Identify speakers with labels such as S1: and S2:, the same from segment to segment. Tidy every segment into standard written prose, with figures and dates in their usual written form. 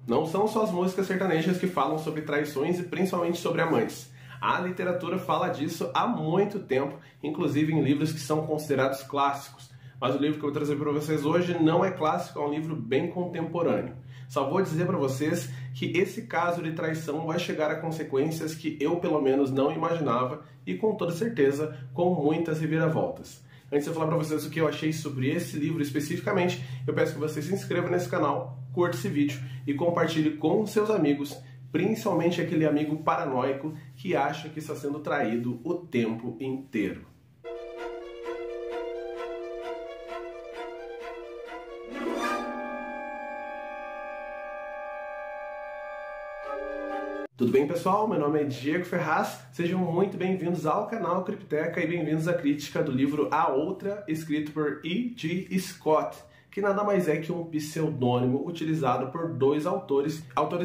S1: Não são só as músicas sertanejas que falam sobre traições e principalmente sobre amantes. A literatura fala disso há muito tempo, inclusive em livros que são considerados clássicos. Mas o livro que eu vou trazer para vocês hoje não é clássico, é um livro bem contemporâneo. Só vou dizer para vocês que esse caso de traição vai chegar a consequências que eu, pelo menos, não imaginava e, com toda certeza, com muitas reviravoltas. Antes de eu falar para vocês o que eu achei sobre esse livro especificamente, eu peço que você se inscreva nesse canal, curta esse vídeo e compartilhe com seus amigos, principalmente aquele amigo paranoico que acha que está sendo traído o tempo inteiro. Tudo bem, pessoal? Meu nome é Diego Ferraz, sejam muito bem-vindos ao canal Cripteca e bem-vindos à crítica do livro A Outra, escrito por E.G. Scott, que nada mais é que um pseudônimo utilizado por dois autores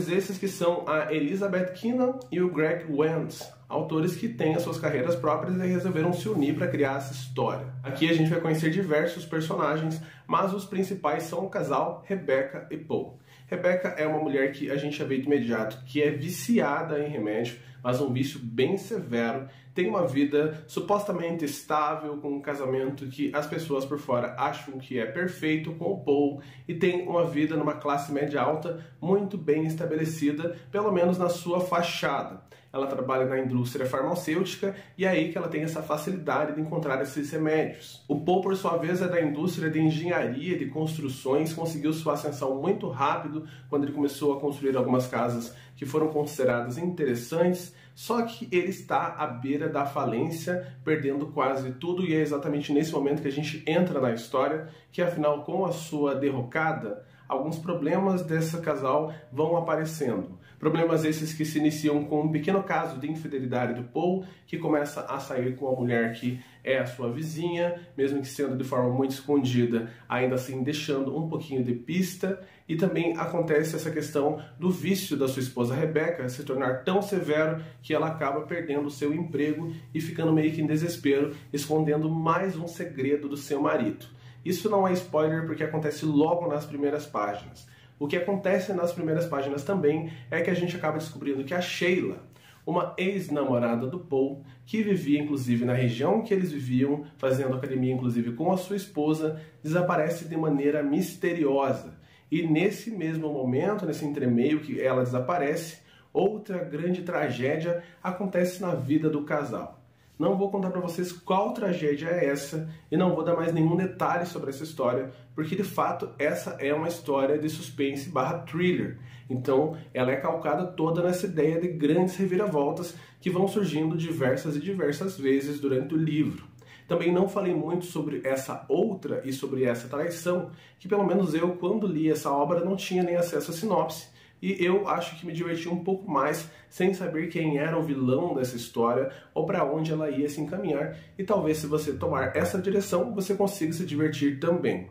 S1: esses que são a Elizabeth Keenan e o Greg Wentz, autores que têm as suas carreiras próprias e resolveram se unir para criar essa história. Aqui a gente vai conhecer diversos personagens, mas os principais são o casal Rebecca e Paul. Rebecca é uma mulher que a gente já vê de imediato que é viciada em remédio, mas um vício bem severo, tem uma vida supostamente estável, com um casamento que as pessoas por fora acham que é perfeito com o Paul, e tem uma vida numa classe média alta muito bem estabelecida, pelo menos na sua fachada. Ela trabalha na indústria farmacêutica e é aí que ela tem essa facilidade de encontrar esses remédios. O Paul, por sua vez, é da indústria de engenharia, de construções, conseguiu sua ascensão muito rápido quando ele começou a construir algumas casas que foram consideradas interessantes, só que ele está à beira da falência, perdendo quase tudo, e é exatamente nesse momento que a gente entra na história, que afinal, com a sua derrocada, alguns problemas desse casal vão aparecendo. Problemas esses que se iniciam com um pequeno caso de infidelidade do Paul, que começa a sair com a mulher que é a sua vizinha, mesmo que sendo de forma muito escondida, ainda assim deixando um pouquinho de pista. E também acontece essa questão do vício da sua esposa Rebecca se tornar tão severo que ela acaba perdendo o seu emprego e ficando meio que em desespero, escondendo mais um segredo do seu marido. Isso não é spoiler porque acontece logo nas primeiras páginas. O que acontece nas primeiras páginas também é que a gente acaba descobrindo que a Sheila, uma ex-namorada do Paul, que vivia inclusive na região que eles viviam, fazendo academia inclusive com a sua esposa, desaparece de maneira misteriosa. E nesse mesmo momento, nesse entremeio que ela desaparece, outra grande tragédia acontece na vida do casal. Não vou contar para vocês qual tragédia é essa e não vou dar mais nenhum detalhe sobre essa história, porque de fato essa é uma história de suspense barra thriller. Então ela é calcada toda nessa ideia de grandes reviravoltas que vão surgindo diversas e diversas vezes durante o livro. Também não falei muito sobre essa outra e sobre essa traição, que pelo menos eu, quando li essa obra, não tinha nem acesso à sinopse. E eu acho que me diverti um pouco mais sem saber quem era o vilão dessa história ou para onde ela ia se encaminhar. E talvez se você tomar essa direção, você consiga se divertir também.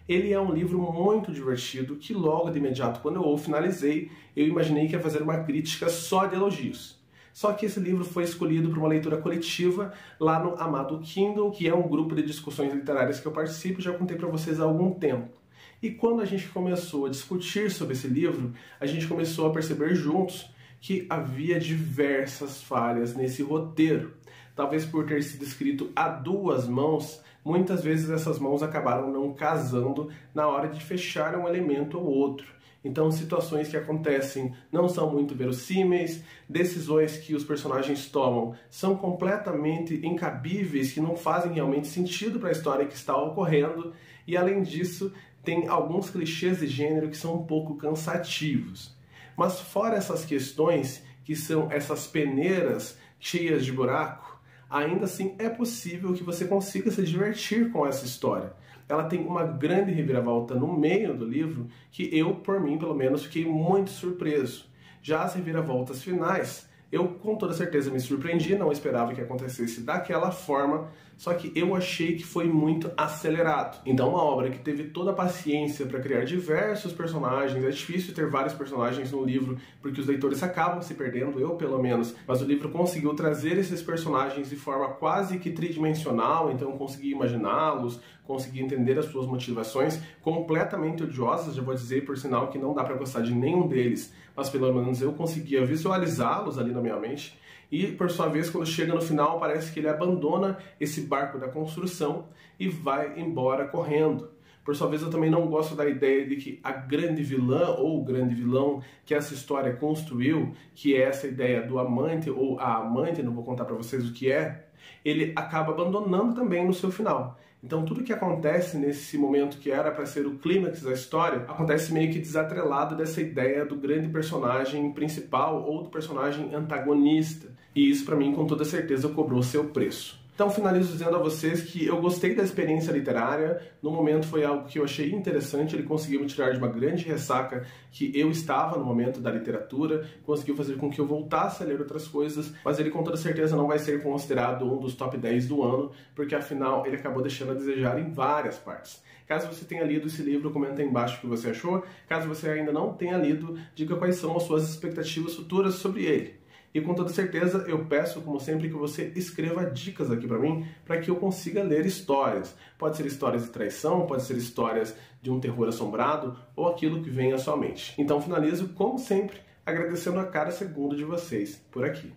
S1: Ele é um livro muito divertido que logo de imediato, quando eu o finalizei, eu imaginei que ia fazer uma crítica só de elogios. Só que esse livro foi escolhido para uma leitura coletiva lá no Amado Kindle, que é um grupo de discussões literárias que eu participo, já contei para vocês há algum tempo. E quando a gente começou a discutir sobre esse livro, a gente começou a perceber juntos que havia diversas falhas nesse roteiro. Talvez por ter sido escrito a duas mãos, muitas vezes essas mãos acabaram não casando na hora de fechar um elemento ou outro. Então situações que acontecem não são muito verossímeis, decisões que os personagens tomam são completamente incabíveis, que não fazem realmente sentido para a história que está ocorrendo, e além disso tem alguns clichês de gênero que são um pouco cansativos. Mas fora essas questões, que são essas peneiras cheias de buraco, ainda assim é possível que você consiga se divertir com essa história. Ela tem uma grande reviravolta no meio do livro que eu, por mim, pelo menos, fiquei muito surpreso. Já as reviravoltas finais, eu com toda certeza me surpreendi, não esperava que acontecesse daquela forma, só que eu achei que foi muito acelerado. Então, uma obra que teve toda a paciência para criar diversos personagens, é difícil ter vários personagens no livro, porque os leitores acabam se perdendo, eu pelo menos, mas o livro conseguiu trazer esses personagens de forma quase que tridimensional, então eu consegui imaginá-los, consegui entender as suas motivações, completamente odiosas, já vou dizer, por sinal, que não dá para gostar de nenhum deles, mas pelo menos eu conseguia visualizá-los ali na minha mente. E, por sua vez, quando chega no final, parece que ele abandona esse barco da construção e vai embora correndo. Por sua vez, eu também não gosto da ideia de que a grande vilã ou o grande vilão que essa história construiu, que é essa ideia do amante ou a amante, não vou contar para vocês o que é, ele acaba abandonando também no seu final. Então tudo que acontece nesse momento que era para ser o clímax da história, acontece meio que desatrelado dessa ideia do grande personagem principal ou do personagem antagonista. E isso para mim com toda certeza cobrou seu preço. Então finalizo dizendo a vocês que eu gostei da experiência literária, no momento foi algo que eu achei interessante, ele conseguiu me tirar de uma grande ressaca que eu estava no momento da literatura, conseguiu fazer com que eu voltasse a ler outras coisas, mas ele com toda certeza não vai ser considerado um dos top 10 do ano, porque afinal ele acabou deixando a desejar em várias partes. Caso você tenha lido esse livro, comenta aí embaixo o que você achou. Caso você ainda não tenha lido, diga quais são as suas expectativas futuras sobre ele. E com toda certeza eu peço, como sempre, que você escreva dicas aqui para mim, para que eu consiga ler histórias. Pode ser histórias de traição, pode ser histórias de um terror assombrado, ou aquilo que vem à sua mente. Então finalizo, como sempre, agradecendo a cada segundo de vocês por aqui.